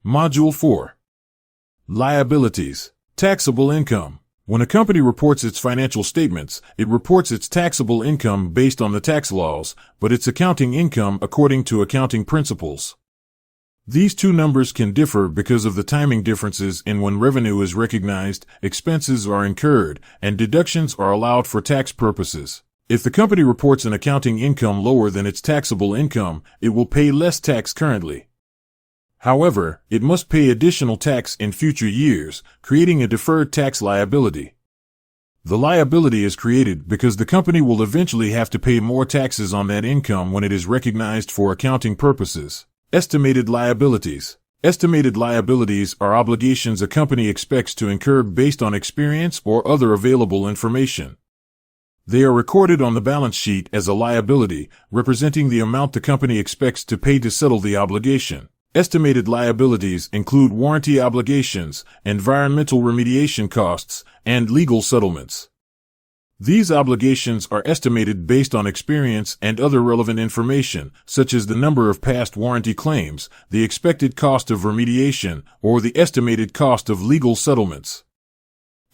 Module 4. Liabilities. Taxable income. When a company reports its financial statements, it reports its taxable income based on the tax laws, but its accounting income according to accounting principles. These two numbers can differ because of the timing differences in when revenue is recognized, expenses are incurred, and deductions are allowed for tax purposes. If the company reports an accounting income lower than its taxable income, it will pay less tax currently. However, it must pay additional tax in future years, creating a deferred tax liability. The liability is created because the company will eventually have to pay more taxes on that income when it is recognized for accounting purposes. Estimated liabilities. Estimated liabilities are obligations a company expects to incur based on experience or other available information. They are recorded on the balance sheet as a liability, representing the amount the company expects to pay to settle the obligation. Estimated liabilities include warranty obligations, environmental remediation costs, and legal settlements. These obligations are estimated based on experience and other relevant information, such as the number of past warranty claims, the expected cost of remediation, or the estimated cost of legal settlements.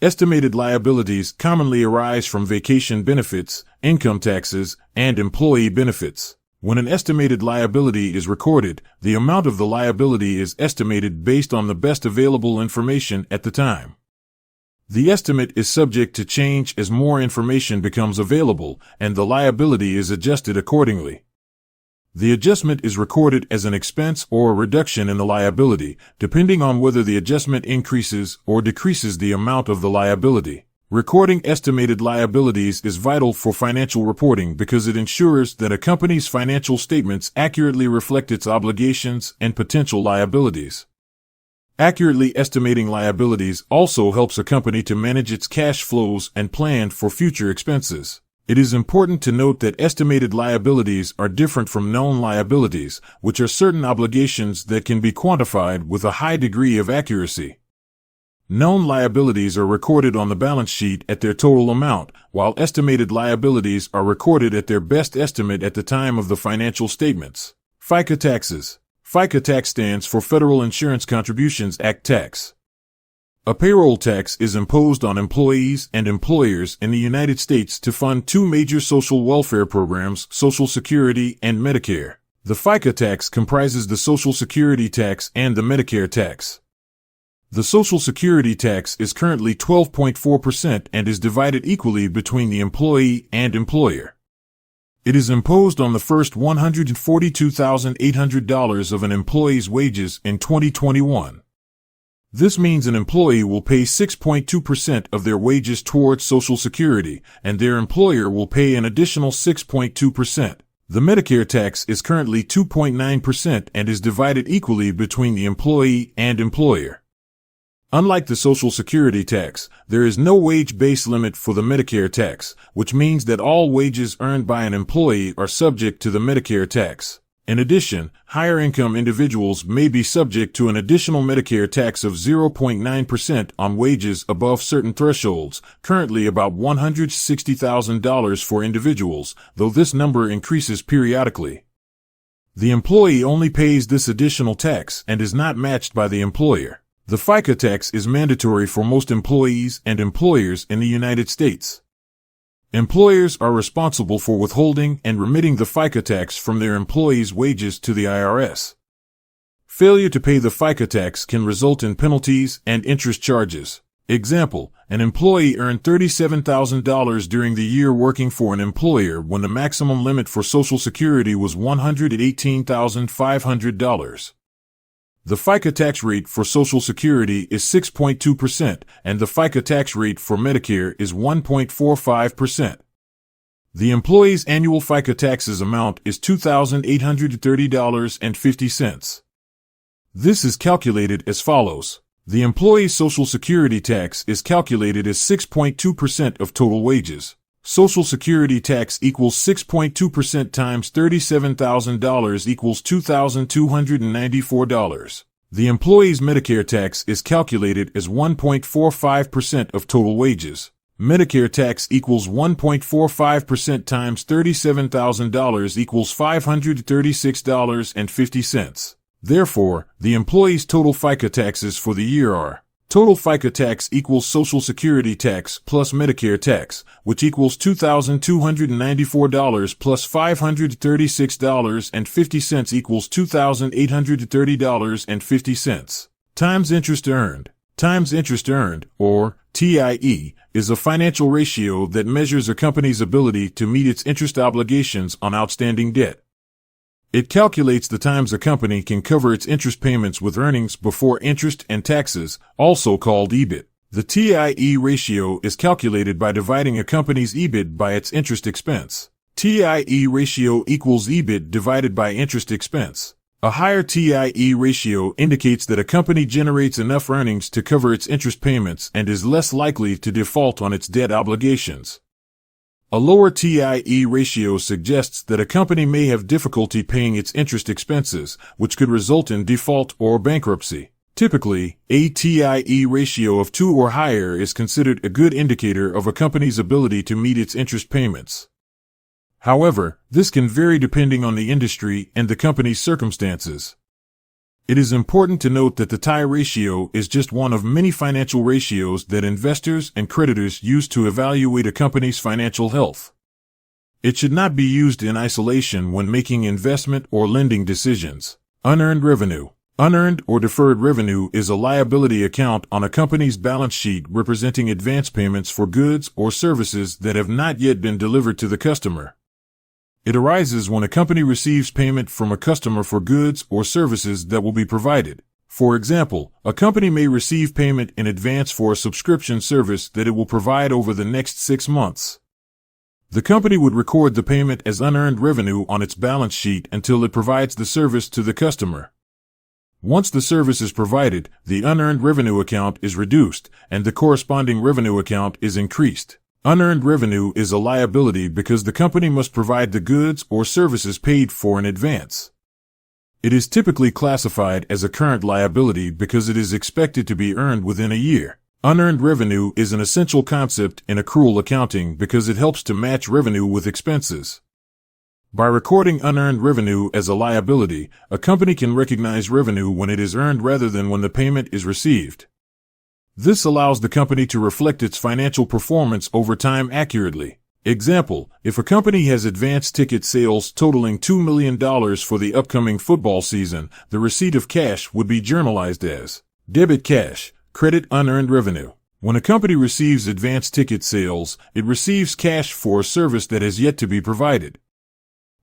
Estimated liabilities commonly arise from vacation benefits, income taxes, and employee benefits. When an estimated liability is recorded, the amount of the liability is estimated based on the best available information at the time. The estimate is subject to change as more information becomes available, and the liability is adjusted accordingly. The adjustment is recorded as an expense or a reduction in the liability, depending on whether the adjustment increases or decreases the amount of the liability. Recording estimated liabilities is vital for financial reporting because it ensures that a company's financial statements accurately reflect its obligations and potential liabilities. Accurately estimating liabilities also helps a company to manage its cash flows and plan for future expenses. It is important to note that estimated liabilities are different from known liabilities, which are certain obligations that can be quantified with a high degree of accuracy. Known liabilities are recorded on the balance sheet at their total amount, while estimated liabilities are recorded at their best estimate at the time of the financial statements. FICA taxes. FICA tax stands for Federal Insurance Contributions Act tax. A payroll tax is imposed on employees and employers in the United States to fund two major social welfare programs, Social Security and Medicare. The FICA tax comprises the Social Security tax and the Medicare tax. The Social Security tax is currently 12.4% and is divided equally between the employee and employer. It is imposed on the first $142,800 of an employee's wages in 2021. This means an employee will pay 6.2% of their wages towards Social Security, and their employer will pay an additional 6.2%. The Medicare tax is currently 2.9% and is divided equally between the employee and employer. Unlike the Social Security tax, there is no wage base limit for the Medicare tax, which means that all wages earned by an employee are subject to the Medicare tax. In addition, higher income individuals may be subject to an additional Medicare tax of 0.9% on wages above certain thresholds, currently about $160,000 for individuals, though this number increases periodically. The employee only pays this additional tax and is not matched by the employer. The FICA tax is mandatory for most employees and employers in the United States. Employers are responsible for withholding and remitting the FICA tax from their employees' wages to the IRS. Failure to pay the FICA tax can result in penalties and interest charges. Example, an employee earned $37,000 during the year working for an employer when the maximum limit for Social Security was $118,500. The FICA tax rate for Social Security is 6.2%, and the FICA tax rate for Medicare is 1.45%. The employee's annual FICA taxes amount is $2,830.50. This is calculated as follows. The employee's Social Security tax is calculated as 6.2% of total wages. Social Security tax equals 6.2% times $37,000 equals $2,294. The employee's Medicare tax is calculated as 1.45% of total wages. Medicare tax equals 1.45% times $37,000 equals $536.50. Therefore, the employee's total FICA taxes for the year are: total FICA tax equals Social Security tax plus Medicare tax, which equals $2,294 plus $536.50 equals $2,830.50, times interest earned. Times interest earned, or TIE, is a financial ratio that measures a company's ability to meet its interest obligations on outstanding debt. It calculates the times a company can cover its interest payments with earnings before interest and taxes, also called EBIT. The TIE ratio is calculated by dividing a company's EBIT by its interest expense. TIE ratio equals EBIT divided by interest expense. A higher TIE ratio indicates that a company generates enough earnings to cover its interest payments and is less likely to default on its debt obligations. A lower TIE ratio suggests that a company may have difficulty paying its interest expenses, which could result in default or bankruptcy. Typically, a TIE ratio of 2 or higher is considered a good indicator of a company's ability to meet its interest payments. However, this can vary depending on the industry and the company's circumstances. It is important to note that the TIE ratio is just one of many financial ratios that investors and creditors use to evaluate a company's financial health. It should not be used in isolation when making investment or lending decisions. Unearned revenue. Unearned or deferred revenue is a liability account on a company's balance sheet representing advance payments for goods or services that have not yet been delivered to the customer. It arises when a company receives payment from a customer for goods or services that will be provided. For example, a company may receive payment in advance for a subscription service that it will provide over the next 6 months. The company would record the payment as unearned revenue on its balance sheet until it provides the service to the customer. Once the service is provided, the unearned revenue account is reduced, and the corresponding revenue account is increased. Unearned revenue is a liability because the company must provide the goods or services paid for in advance. It is typically classified as a current liability because it is expected to be earned within a year. Unearned revenue is an essential concept in accrual accounting because it helps to match revenue with expenses. By recording unearned revenue as a liability, a company can recognize revenue when it is earned rather than when the payment is received. This allows the company to reflect its financial performance over time accurately. Example, if a company has advance ticket sales totaling $2 million for the upcoming football season, the receipt of cash would be journalized as debit cash, credit unearned revenue. When a company receives advance ticket sales, it receives cash for a service that has yet to be provided.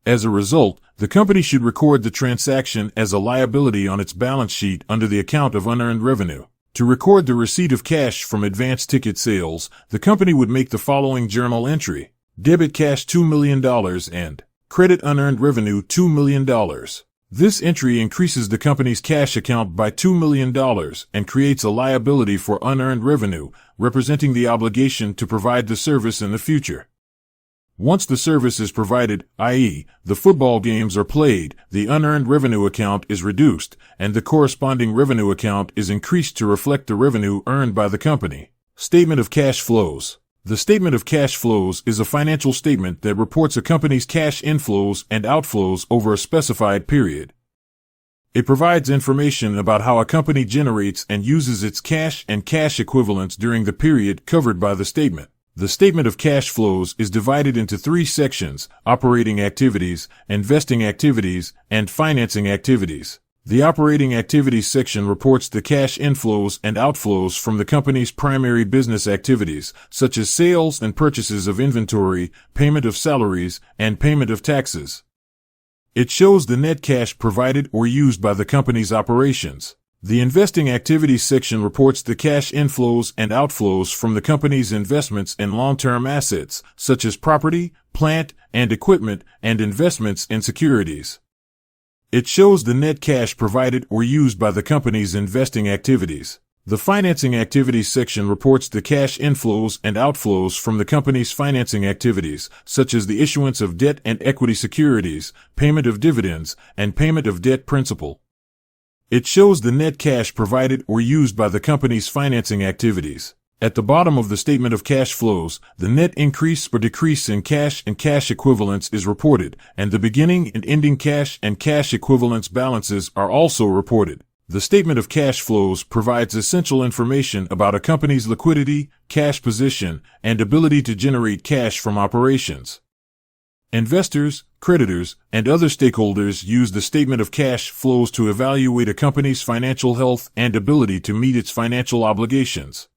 As a result, the company should record the transaction as a liability on its balance sheet under the account of unearned revenue. To record the receipt of cash from advance ticket sales, the company would make the following journal entry: debit cash $2 million and credit unearned revenue $2 million. This entry increases the company's cash account by $2 million and creates a liability for unearned revenue, representing the obligation to provide the service in the future. Once the service is provided, i.e., the football games are played, the unearned revenue account is reduced, and the corresponding revenue account is increased to reflect the revenue earned by the company. Statement of cash flows. The statement of cash flows is a financial statement that reports a company's cash inflows and outflows over a specified period. It provides information about how a company generates and uses its cash and cash equivalents during the period covered by the statement. The statement of cash flows is divided into 3 sections: operating activities, investing activities, and financing activities. The operating activities section reports the cash inflows and outflows from the company's primary business activities, such as sales and purchases of inventory, payment of salaries, and payment of taxes. It shows the net cash provided or used by the company's operations. The investing activities section reports the cash inflows and outflows from the company's investments in long-term assets, such as property, plant, and equipment, and investments in securities. It shows the net cash provided or used by the company's investing activities. The financing activities section reports the cash inflows and outflows from the company's financing activities, such as the issuance of debt and equity securities, payment of dividends, and payment of debt principal. It shows the net cash provided or used by the company's financing activities. At the bottom of the statement of cash flows, the net increase or decrease in cash and cash equivalents is reported, and the beginning and ending cash and cash equivalents balances are also reported. The statement of cash flows provides essential information about a company's liquidity, cash position, and ability to generate cash from operations. Investors, creditors, and other stakeholders use the statement of cash flows to evaluate a company's financial health and ability to meet its financial obligations.